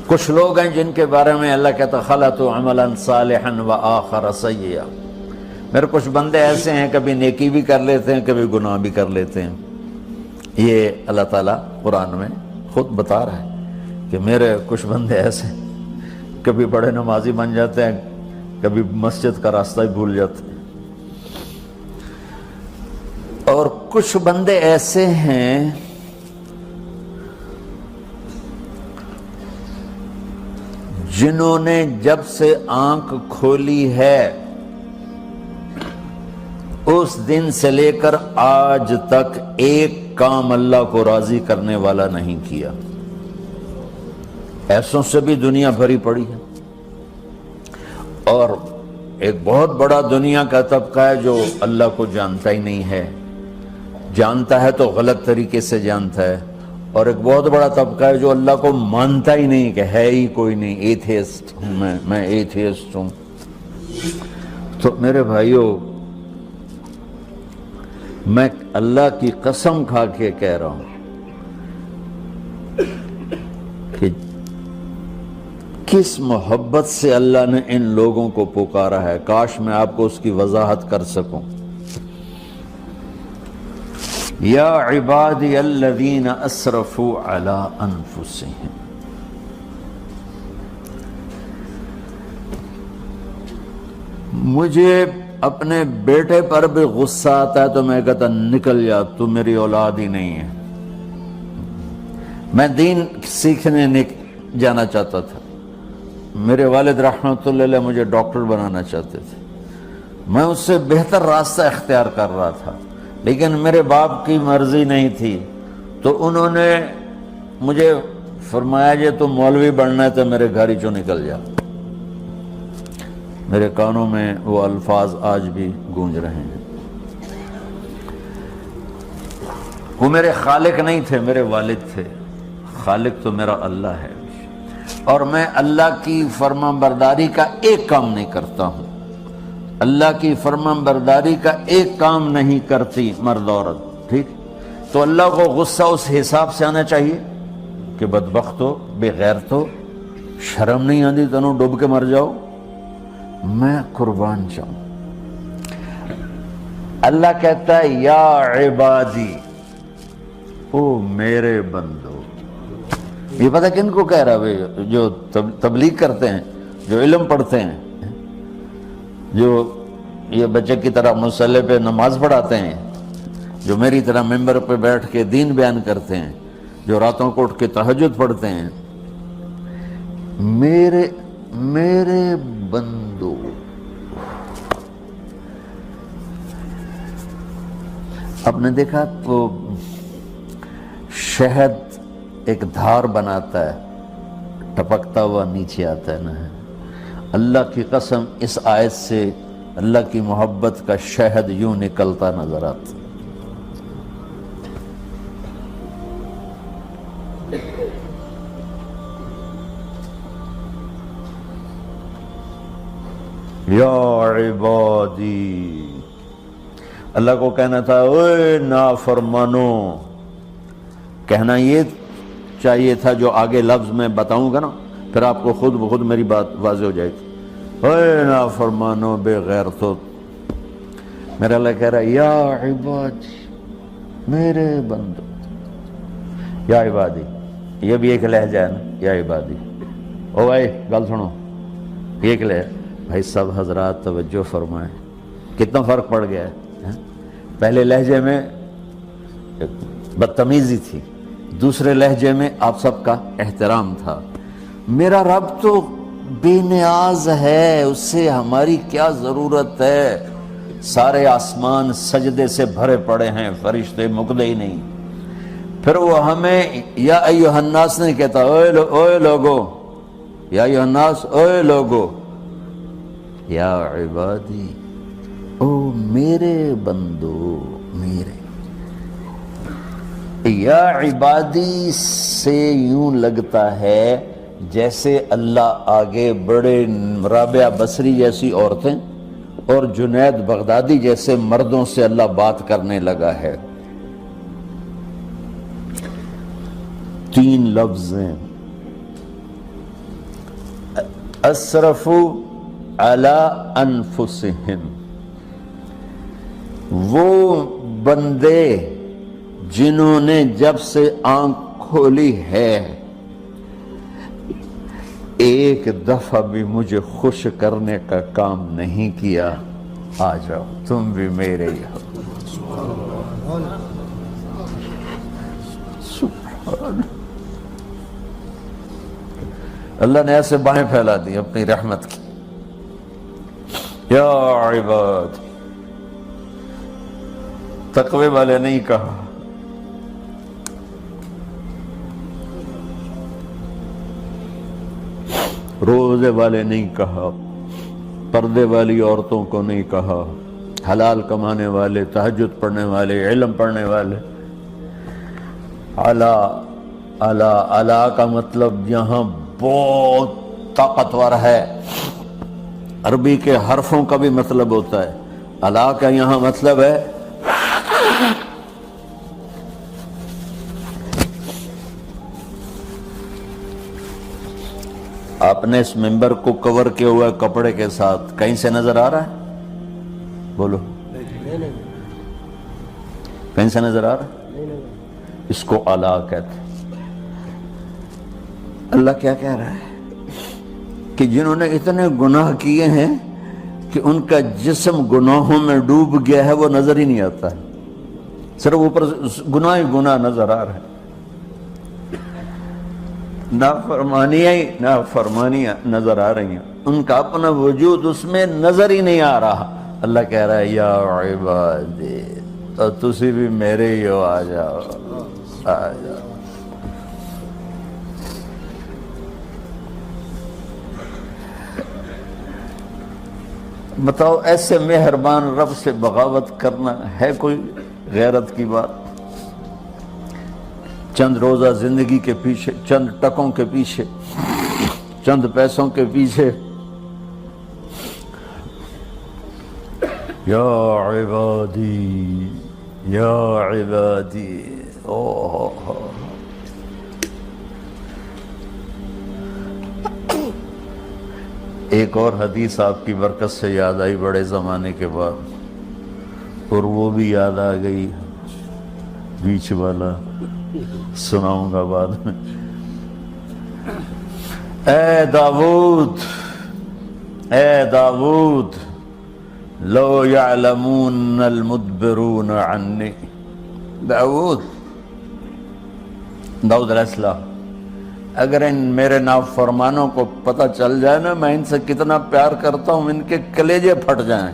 کچھ لوگ ہیں جن کے بارے میں اللہ کہتا خلطوا عملا صالحا وآخر سیئا، میرے کچھ بندے ایسے ہیں کبھی نیکی بھی کر لیتے ہیں کبھی گناہ بھی کر لیتے ہیں۔ یہ اللہ تعالیٰ قرآن میں خود بتا رہا ہے کہ میرے کچھ بندے ایسے ہیں، کبھی بڑے نمازی بن جاتے ہیں کبھی مسجد کا راستہ ہی بھول جاتے ہیں، اور کچھ بندے ایسے ہیں جنہوں نے جب سے آنکھ کھولی ہے اس دن سے لے کر آج تک ایک کام اللہ کو راضی کرنے والا نہیں کیا۔ ایسوں سے بھی دنیا بھری پڑی ہے، اور ایک بہت بڑا دنیا کا طبقہ ہے جو اللہ کو جانتا ہی نہیں ہے، جانتا ہے تو غلط طریقے سے جانتا ہے، اور ایک بہت بڑا طبقہ ہے جو اللہ کو مانتا ہی نہیں کہ ہے ہی کوئی نہیں، ایتھیسٹ ہوں میں ایتھیسٹ ہوں۔ تو میرے بھائیوں، میں اللہ کی قسم کھا کے کہہ رہا ہوں کہ کس محبت سے اللہ نے ان لوگوں کو پکارا ہے، کاش میں آپ کو اس کی وضاحت کر سکوں۔ یا عبادی الذین اسرفوا علی انفسہم، مجھے اپنے بیٹے پر بھی غصہ آتا ہے تو میں کہتا نکل جا، تو میری اولاد ہی نہیں ہے۔ میں دین سیکھنے جانا چاہتا تھا، میرے والد رحمۃ اللہ علیہ مجھے ڈاکٹر بنانا چاہتے تھے، میں اس سے بہتر راستہ اختیار کر رہا تھا، لیکن میرے باپ کی مرضی نہیں تھی، تو انہوں نے مجھے فرمایا جی تو مولوی بننا ہے تو میرے گھر ہی چوں نکل جا۔ میرے کانوں میں وہ الفاظ آج بھی گونج رہے ہیں۔ وہ میرے خالق نہیں تھے، میرے والد تھے، خالق تو میرا اللہ ہے، اور میں اللہ کی فرمان برداری کا ایک کام نہیں کرتا ہوں، اللہ کی فرمان برداری کا ایک کام نہیں کرتی مرد عورت، ٹھیک؟ تو اللہ کو غصہ اس حساب سے آنا چاہیے کہ بدبخت ہو، بے غیرت ہو، شرم نہیں آتی تنوں ڈوب کے مر جاؤ۔ میں قربان جاؤں، اللہ کہتا ہے یا عبادی، او میرے بندو۔ یہ پتہ کن کو کہہ رہا ہے؟ جو تبلیغ کرتے ہیں، جو علم پڑھتے ہیں، جو یہ بچے کی طرح مصلی پہ نماز پڑھاتے ہیں، جو میری طرح ممبر پہ بیٹھ کے دین بیان کرتے ہیں، جو راتوں کو اٹھ کے تہجد پڑھتے ہیں۔ میرے بندو، آپ نے دیکھا تو شہد ایک دھار بناتا ہے، ٹپکتا ہوا نیچے آتا ہے نا۔ اللہ کی قسم اس آیت سے اللہ کی محبت کا شہد یوں نکلتا نظر آتا۔ یا عبادی، اللہ کو کہنا تھا اوے نافرمانو، کہنا یہ چاہیے تھا جو آگے لفظ میں بتاؤں گا نا، پھر آپ کو خود بخود میری بات واضح ہو جائے گی۔ اوے نافرمانو، بے غیرتو، میرا اللہ کہہ رہا ہے یا عبادی، میرے بندو، یا عبادی، یہ بھی ایک لہجہ ہے نا، یا عبادی۔ او بھائی گل سنو، یہ ایک لہجہ، بھائی سب حضرات توجہ فرمائیں، کتنا فرق پڑ گیا ہے۔ پہلے لہجے میں بدتمیزی تھی، دوسرے لہجے میں آپ سب کا احترام تھا۔ میرا رب تو بے نیاز ہے، اس سے ہماری کیا ضرورت ہے؟ سارے آسمان سجدے سے بھرے پڑے ہیں، فرشتے مکدے ہی نہیں۔ پھر وہ ہمیں یا ایھا الناس نہیں کہتا، اوے لوگو، یا ایھا الناس، اوے لوگو، یا عبادی، او میرے بندو، میرے۔ یا عبادی سے یوں لگتا ہے جیسے اللہ آگے بڑے رابعہ بصری جیسی عورتیں اور جنید بغدادی جیسے مردوں سے اللہ بات کرنے لگا ہے۔ 3 لفظ ہیں، اسرفوا علی انفسہم، وہ بندے جنہوں نے جب سے آنکھ کھولی ہے ایک دفعہ بھی مجھے خوش کرنے کا کام نہیں کیا، آ جاؤ تم بھی میرے ہی ہو۔ سبحان اللہ نے ایسے باہیں پھیلا دی اپنی رحمت کی۔ یا عباد، تقوی والے نہیں کہا، روزے والے نہیں کہا، پردے والی عورتوں کو نہیں کہا، حلال کمانے والے، تہجد پڑھنے والے، علم پڑھنے والے۔ اعلیٰ اعلیٰ اعلیٰ کا مطلب یہاں بہت طاقتور ہے، عربی کے حرفوں کا بھی مطلب ہوتا ہے۔ اعلیٰ کا یہاں مطلب ہے آپ نے اس ممبر کو کور کیا ہوا ہے کپڑے کے ساتھ، کہیں سے نظر آ رہا ہے؟ بولو، کہیں سے نظر آ رہا ہے؟ اس کو اعلیٰ کہتے ہیں۔ اللہ کیا کہہ رہا ہے کہ جنہوں نے اتنے گناہ کیے ہیں کہ ان کا جسم گناہوں میں ڈوب گیا ہے، وہ نظر ہی نہیں آتا ہے، صرف اوپر گناہ ہی گناہ نظر آ رہا ہے، نافرمانیاں نظر آ رہی ہیں، ان کا اپنا وجود اس میں نظر ہی نہیں آ رہا۔ اللہ کہہ رہا ہے یا عبادی، اور تسی بھی میرے ہی ہو، آ جاؤ آ جاؤ۔ بتاؤ ایسے مہربان رب سے بغاوت کرنا ہے کوئی غیرت کی بات؟ چند روزہ زندگی کے پیچھے، چند ٹکوں کے پیچھے، چند پیسوں کے پیچھے، یا عبادی یا عبادی، ایک اور حدیث آپ کی برکت سے یاد آئی بڑے زمانے کے بعد، اور وہ بھی یاد آ گئی، بیچ والا سناؤں گا بعد میں۔ اے داؤد، اے داؤد، لو یعلمون المدبرون عنی، داؤد علیہ السلام، اگر ان میرے نافرمانوں کو پتہ چل جائے نا میں ان سے کتنا پیار کرتا ہوں، ان کے کلیجے پھٹ جائیں۔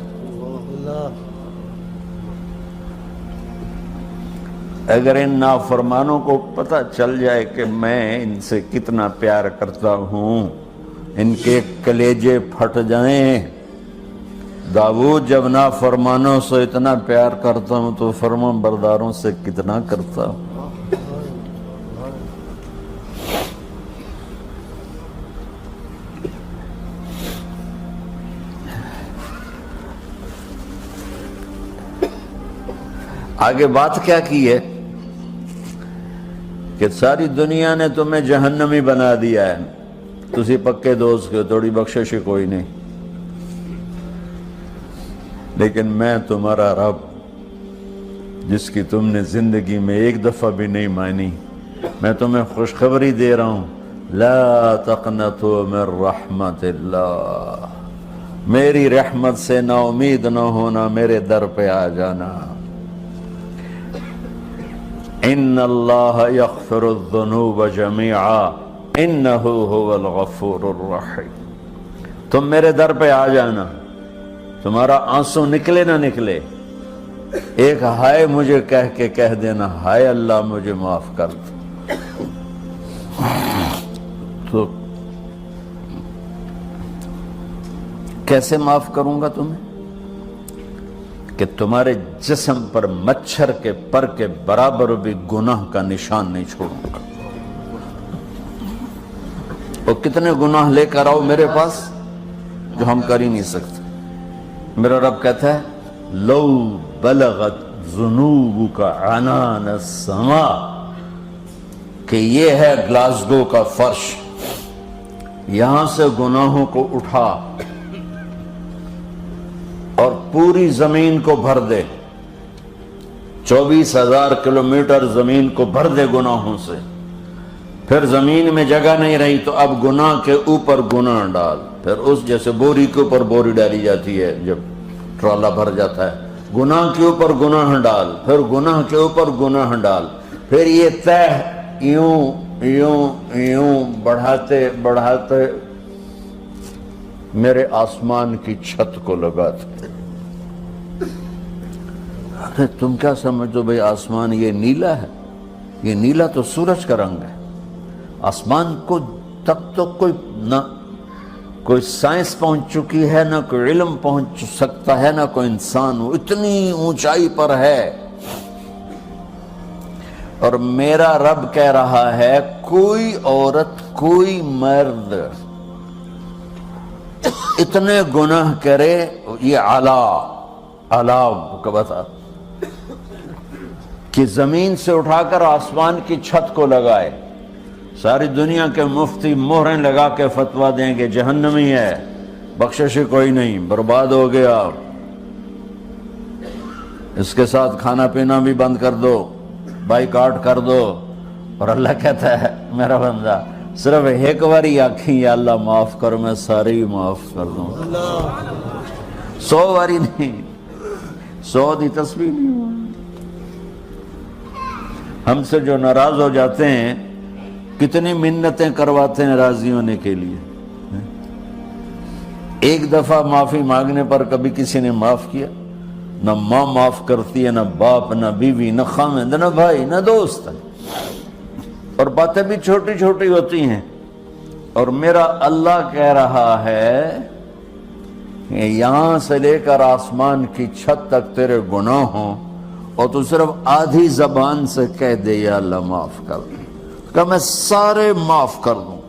اگر ان نافرمانوں کو پتہ چل جائے کہ میں ان سے کتنا پیار کرتا ہوں، ان کے کلیجے پھٹ جائیں۔ داؤد جب نافرمانوں سے اتنا پیار کرتا ہوں تو فرما برداروں سے کتنا کرتا ہوں۔ آگے بات کیا کی ہے کہ ساری دنیا نے تمہیں جہنمی بنا دیا ہے، تسی پکے دوست کے تھوڑی بخشش کوئی نہیں، لیکن میں تمہارا رب جس کی تم نے زندگی میں ایک دفعہ بھی نہیں مانی، میں تمہیں خوشخبری دے رہا ہوں، لا تقنطوا من رحمت اللہ، میری رحمت سے نا امید نہ ہونا، میرے در پہ آ جانا۔ ان اللہ یغفر الذنوب جميعا انہ هو الغفور الرحیم، تم میرے در پہ آ جانا، تمہارا آنسو نکلے نہ نکلے، ایک ہائے مجھے کہہ دینا، ہائے اللہ مجھے معاف کر دو، تو کیسے معاف کروں گا تمہیں کہ تمہارے جسم پر مچھر کے پر کے برابر بھی گناہ کا نشان نہیں چھوڑوں گا۔ اور کتنے گناہ لے کر آؤ میرے پاس جو ہم کر ہی نہیں سکتے۔ میرا رب کہتا ہے لو بلغت ذنوبک عنان السماء، کہ یہ ہے گلاسگو کا فرش، یہاں سے گناہوں کو اٹھا اور پوری زمین کو بھر دے، 24,000 کلومیٹر زمین کو بھر دے گناہوں سے، پھر زمین میں جگہ نہیں رہی تو اب گناہ کے اوپر گناہ ڈال، پھر اس جیسے بوری کے اوپر بوری ڈالی جاتی ہے جب ٹرالا بھر جاتا ہے، گناہ کے اوپر گناہ ڈال، پھر گناہ کے اوپر گناہ ڈال، پھر یہ تہ یوں یوں یوں بڑھاتے بڑھاتے میرے آسمان کی چھت کو لگاتے۔ ارے تم کیا سمجھو بھئی آسمان یہ نیلا ہے؟ یہ نیلا تو سورج کا رنگ ہے۔ آسمان کو تک تو کوئی سائنس پہنچ چکی ہے، نہ کوئی علم پہنچ سکتا ہے، نہ کوئی انسان، وہ اتنی اونچائی پر ہے۔ اور میرا رب کہہ رہا ہے کوئی عورت کوئی مرد اتنے گناہ کرے، یہ اعلیٰ کو بتا کہ زمین سے اٹھا کر آسمان کی چھت کو لگائے، ساری دنیا کے مفتی مہریں لگا کے فتویٰ دیں گے جہنمی ہے، بخشش کوئی نہیں، برباد ہو گیا، اس کے ساتھ کھانا پینا بھی بند کر دو، بائیکاٹ کر دو۔ اور اللہ کہتا ہے میرا بندہ صرف ایک باری آکھیں یا اللہ معاف کر، میں سارے ہی معاف کر دوں، 100 باری نہیں، 100 دی تسبیح نہیں۔ ہم سے جو ناراض ہو جاتے ہیں کتنی منتیں کرواتے ہیں راضی ہونے کے لیے، ایک دفعہ معافی مانگنے پر کبھی کسی نے معاف کیا؟ نہ ماں معاف کرتی ہے، نہ باپ، نہ بیوی، نہ خامند، نہ بھائی، نہ دوست، اور باتیں بھی چھوٹی چھوٹی ہوتی ہیں۔ اور میرا اللہ کہہ رہا ہے کہ یہاں سے لے کر آسمان کی چھت تک تیرے گناہ ہوں اور تو صرف آدھی زبان سے کہہ دے یا اللہ معاف کر دوں، کہ میں سارے معاف کر دوں۔